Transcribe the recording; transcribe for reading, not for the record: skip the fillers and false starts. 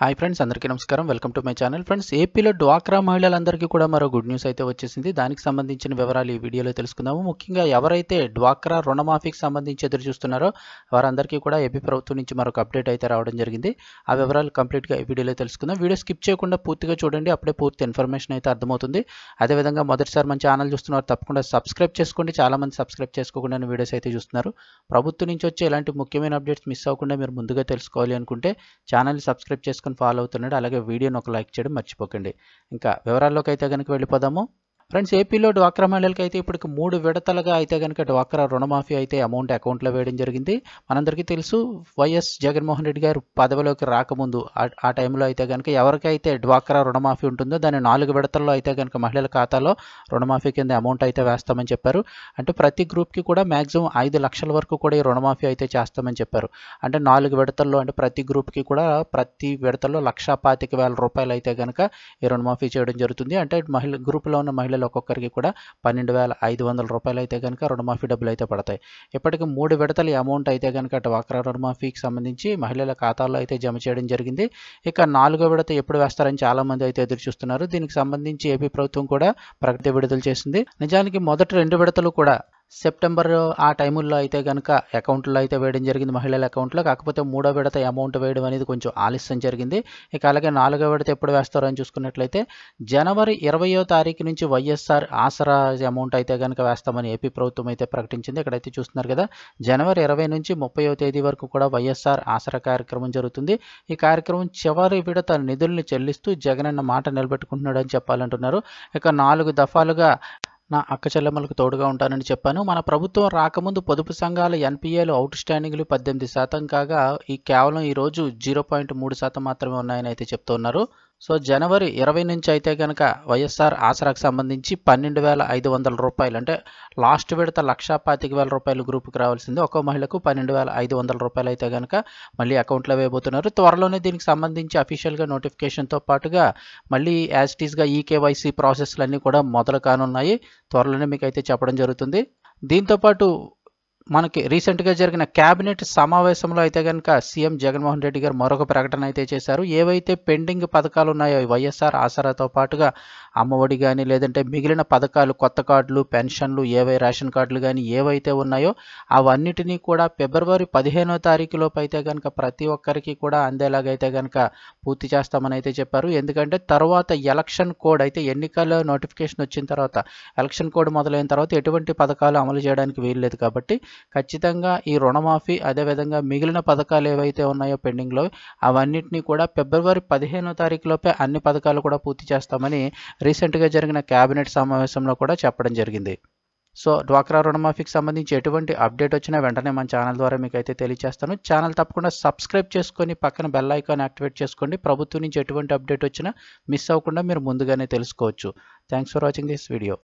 Hi friends, అందరికీ నమస్కారం. Welcome to my channel. Friends, ఏపీలో డ్వాక్రా మహిళలందరికీ కూడా మరో గుడ్ న్యూస్ అయితే వచ్చేసింది. దానికి సంబంధించిన వివరాలు ఈ వీడియోలో తెలుసుకుందాము. ముఖ్యంగా ఎవరైతే డ్వాక్రా రుణమాఫీకి సంబంధించి ఎదురు చూస్తున్నారో వారందరికీ కూడా ఏపీ ప్రభుత్వం నుంచి మరొక అప్డేట్ అయితే రావడం జరిగింది. ఆ వివరాలు కంప్లీట్గా ఈ వీడియోలో తెలుసుకుందాం. వీడియో స్కిప్ చేయకుండా పూర్తిగా చూడండి, అప్పుడే పూర్తి ఇన్ఫర్మేషన్ అయితే అర్థమవుతుంది. అదేవిధంగా మొదటిసారి మన ఛానల్ చూస్తున్నారు తప్పకుండా సబ్స్క్రైబ్ చేసుకోండి. చాలామంది సబ్స్క్రైబ్ చేసుకోకుండా వీడియోస్ అయితే చూస్తున్నారు. ప్రభుత్వం నుంచి వచ్చే ఇలాంటి ముఖ్యమైన అప్డేట్స్ మిస్ అవ్వకుండా మీరు ముందుగా తెలుసుకోవాలి అనుకుంటే ఛానల్ని సబ్స్క్రైబ్ చేసుకొని ఫాలో అవుతున్నాడు. అలాగే వీడియోని ఒక లైక్ చేయడం మర్చిపోకండి. ఇంకా వివరాల్లోకి అయితే కనుక వెళ్ళిపోదాము. ఫ్రెండ్స్, ఏపీలో డ్వాక్రా మహిళలకి అయితే ఇప్పటికి 3 విడతలుగా అయితే కనుక డ్వాక్రా రుణమాఫీ అయితే అమౌంట్ అకౌంట్లో వేయడం జరిగింది. మనందరికీ తెలుసు, వైఎస్ జగన్మోహన్ రెడ్డి గారు పదవిలోకి రాకముందు ఆ టైంలో అయితే కనుక ఎవరికైతే డ్వాక్రా రుణమాఫీ ఉంటుందో దాన్ని 4 విడతల్లో అయితే కనుక మహిళల ఖాతాలో రుణమాఫీ కింద అమౌంట్ అయితే వేస్తామని చెప్పారు. అంటే ప్రతి గ్రూప్కి కూడా మ్యాక్సిమం 5 లక్షల వరకు కూడా ఈ రుణమాఫీ అయితే చేస్తామని చెప్పారు. అంటే 4 విడతల్లో, అంటే ప్రతి గ్రూప్కి కూడా ప్రతి విడతల్లో 1,25,000 రూపాయలు అయితే కనుక ఈ రుణమాఫీ చేయడం జరుగుతుంది. అంటే గ్రూప్లో ఉన్న మహిళలు ఒక్కొక్కరికి కూడా 12,500 రూపాయలు అయితే కనుక రుణమాఫీ డబ్బులు అయితే పడతాయి. ఇప్పటికి 3 విడతల అమౌంట్ అయితే కనుక డ్వాక్రా రుణమాఫీకి సంబంధించి మహిళల ఖాతాల్లో అయితే జమ చేయడం జరిగింది. ఇక 4వ విడత ఎప్పుడు వేస్తారని చాలా మంది అయితే ఎదురు చూస్తున్నారు. దీనికి సంబంధించి ఏపీ ప్రభుత్వం కూడా ప్రకటన విడుదల చేసింది. నిజానికి మొదటి 2 విడతలు కూడా సెప్టెంబర్ ఆ టైముల్లో అయితే కనుక అకౌంట్లో అయితే వేయడం జరిగింది, మహిళల అకౌంట్లో. కాకపోతే 3వ విడత అమౌంట్ వేయడం అనేది కొంచెం ఆలస్యం జరిగింది. ఇక అలాగే 4వ విడత ఎప్పుడు వేస్తారో అని చూసుకున్నట్లయితే జనవరి 20వ తారీఖు నుంచి వైఎస్ఆర్ ఆసరా అమౌంట్ అయితే కనుక వేస్తామని ఏపీ ప్రభుత్వం అయితే ప్రకటించింది. ఇక్కడైతే చూస్తున్నారు కదా, జనవరి 20 నుంచి 30వ తేదీ వరకు కూడా వైఎస్ఆర్ ఆసరా కార్యక్రమం జరుగుతుంది. ఈ కార్యక్రమం చివరి విడత నిధుల్ని చెల్లిస్తూ జగనన్న మాట నిలబెట్టుకుంటున్నాడు అని చెప్పాలంటున్నారు. ఇక 4 దఫాలుగా నా అక్క చెల్లెమ్మలకు తోడుగా ఉంటానని చెప్పాను. మన ప్రభుత్వం రాకముందు పొదుపు సంఘాల ఎన్పిఏలు అవుట్ స్టాండింగ్లు 18% కాగా కేవలం ఈరోజు 0.3% మాత్రమే ఉన్నాయని అయితే చెప్తున్నారు. సో జనవరి 20 నుంచి అయితే కనుక వైఎస్ఆర్ ఆసరాకు సంబంధించి 12,500 రూపాయలు, అంటే లాస్ట్ విడత 1,25,000 రూపాయలు గ్రూప్కి రావాల్సింది. ఒక్కో మహిళకు 12,500 రూపాయలు అయితే కనుక మళ్ళీ అకౌంట్లో వేయబోతున్నారు. త్వరలోనే దీనికి సంబంధించి అఫీషియల్గా నోటిఫికేషన్తో పాటుగా మళ్ళీ యాజ్ ఇట్ ఈస్గా ఈకేవైసీ ప్రాసెస్లు అన్నీ కూడా మొదలు కానున్నాయి. త్వరలోనే మీకు అయితే చెప్పడం జరుగుతుంది. దీంతోపాటు మనకి రీసెంట్గా జరిగిన క్యాబినెట్ సమావేశంలో అయితే కనుక సీఎం జగన్మోహన్ రెడ్డి గారు మరొక ప్రకటన అయితే చేశారు. ఏవైతే పెండింగ్ పథకాలు ఉన్నాయో వైఎస్ఆర్ ఆసరాతో పాటుగా అమ్మఒడి కానీ, లేదంటే మిగిలిన పథకాలు, కొత్త కార్డులు, పెన్షన్లు, రేషన్ కార్డులు కానీ ఏవైతే ఉన్నాయో అవన్నిటినీ కూడా ఫిబ్రవరి 15వ తారీఖులోపు అయితే కనుక ప్రతి ఒక్కరికి కూడా అందేలాగైతే కనుక పూర్తి చేస్తామని అయితే చెప్పారు. ఎందుకంటే తర్వాత ఎలక్షన్ కోడ్, అయితే ఎన్నికల నోటిఫికేషన్ వచ్చిన తర్వాత, ఎలక్షన్ కోడ్ మొదలైన తర్వాత ఎటువంటి పథకాలు అమలు చేయడానికి వీల్లేదు. కాబట్టి ఖచ్చితంగా ఈ రుణమాఫీ, అదేవిధంగా మిగిలిన పథకాలు ఏవైతే ఉన్నాయో పెండింగ్లో అవన్నిటినీ కూడా ఫిబ్రవరి 15వ తారీఖులోపే అన్ని పథకాలు కూడా పూర్తి చేస్తామని రీసెంట్గా జరిగిన క్యాబినెట్ సమావేశంలో కూడా చెప్పడం జరిగింది. సో డ్వాక్రా రుణమాఫీకి సంబంధించి ఎటువంటి అప్డేట్ వచ్చినా వెంటనే మన ఛానల్ ద్వారా మీకు అయితే తెలియజేస్తాను. ఛానల్ తప్పకుండా సబ్స్క్రైబ్ చేసుకొని పక్కన బెల్ ఐకాన్ యాక్టివేట్ చేసుకోండి. ప్రభుత్వం నుంచి ఎటువంటి అప్డేట్ వచ్చినా మిస్ అవ్వకుండా మీరు ముందుగానే తెలుసుకోవచ్చు. Thanks for watching this video.